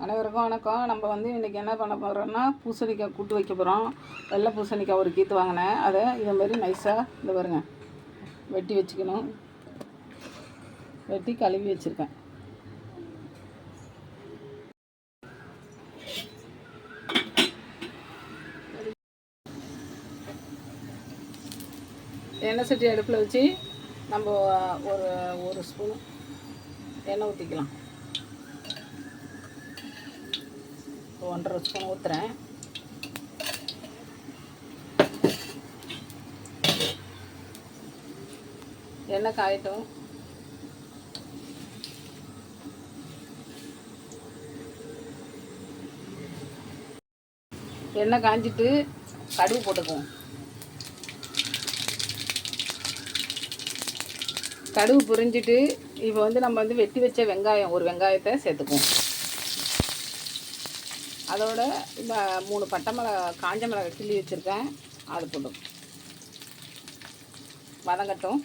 அனைவருக்கும் வணக்கம். நம்ம வந்து இன்றைக்கி என்ன பண்ண போகிறோம்னா பூசணிக்காய் கூட்டு வைக்க போகிறோம். வெள்ளை பூசணிக்காய் ஒரு கீத்து வாங்கினேன். அதை இதேமாரி நைஸாக இந்த பாருங்க வெட்டி வச்சுக்கணும். வெட்டி கழுவி வச்சுருக்கேன். எண்ணெய் சட்டி அடுப்பில் வச்சு நம்ம ஒரு ஸ்பூன் எண்ணெய் ஊற்றிக்கலாம். 1.5 ஸ்பூன் ஊற்றுறேன். எண்ணெய் காயட்டும். எண்ணெய் காஞ்சிட்டு கடுகு போட்டுக்குவோம். கடுகு புரிஞ்சிட்டு இப்போ வந்து நம்ம வந்து வெட்டி வச்ச வெங்காயம், ஒரு வெங்காயத்தை சேர்த்துக்குவோம். அதோட இப்போ 3 பட்டை மிளகாய், காஞ்ச மிளகாய் கிள்ளி வச்சுருக்கேன், அது போடும். வதங்கட்டும்.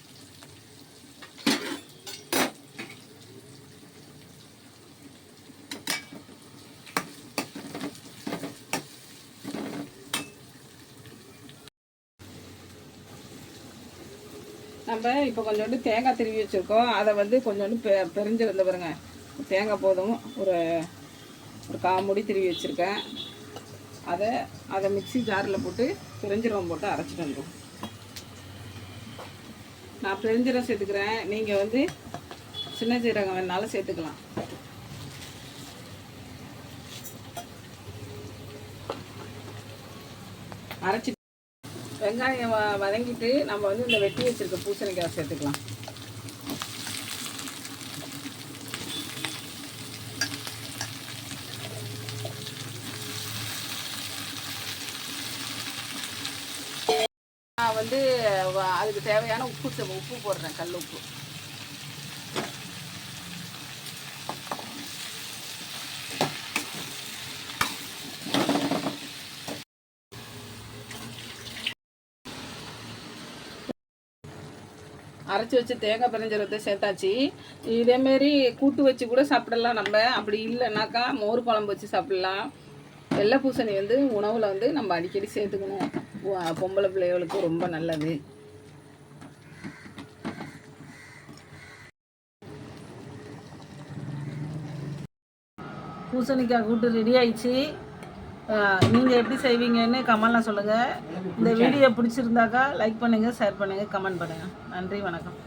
நம்ம இப்போ கொஞ்சோண்டு தேங்காய் திருவி வச்சுருக்கோம். அதை வந்து கொஞ்சோண்டு பெரிஞ்சு வந்து பாருங்க. தேங்காய் போதும், ஒரு 1/4 மூடி திருவி வச்சுருக்கேன். அதை மிக்ஸி ஜாரில் போட்டு பெருஞ்சீரகம் போட்டு அரைச்சிட்டு வந்துடும். நான் பெருஞ்சீரகம் சேர்த்துக்கிறேன். நீங்கள் வந்து சின்ன சீரகம் வேணாலும் சேர்த்துக்கலாம். அரைச்சி வெங்காயம் வதங்கிட்டு நம்ம வந்து இந்த வெட்டி வச்சுருக்க பூசணிக்காய் சேர்த்துக்கலாம். நான் வந்து அதுக்கு தேவையான உப்பு போடுறேன், கல் உப்பு. அரைச்சி வச்சு தேங்காய் பெருஞ்சீரகத்தை சேர்த்தாச்சு. இதேமாரி கூட்டு வச்சு கூட சாப்பிடலாம். நம்ம அப்படி இல்லைனாக்கா மோர் குழம்பு வச்சு சாப்பிடலாம். வெள்ளை பூசணி வந்து உணவில் வந்து நம்ம அடிக்கடி சேர்த்துக்கணும். பொம்பளை பிள்ளைகளுக்கு ரொம்ப நல்லது. பூசணிக்காய் கூட்டு ரெடி ஆயிடுச்சு. நீங்கள் எப்படி செய்வீங்கன்னு கமெண்ட்லாம் சொல்லுங்கள். இந்த வீடியோ பிடிச்சிருந்தாக்கா லைக் பண்ணுங்கள், ஷேர் பண்ணுங்கள், கமெண்ட் பண்ணுங்கள். நன்றி, வணக்கம்.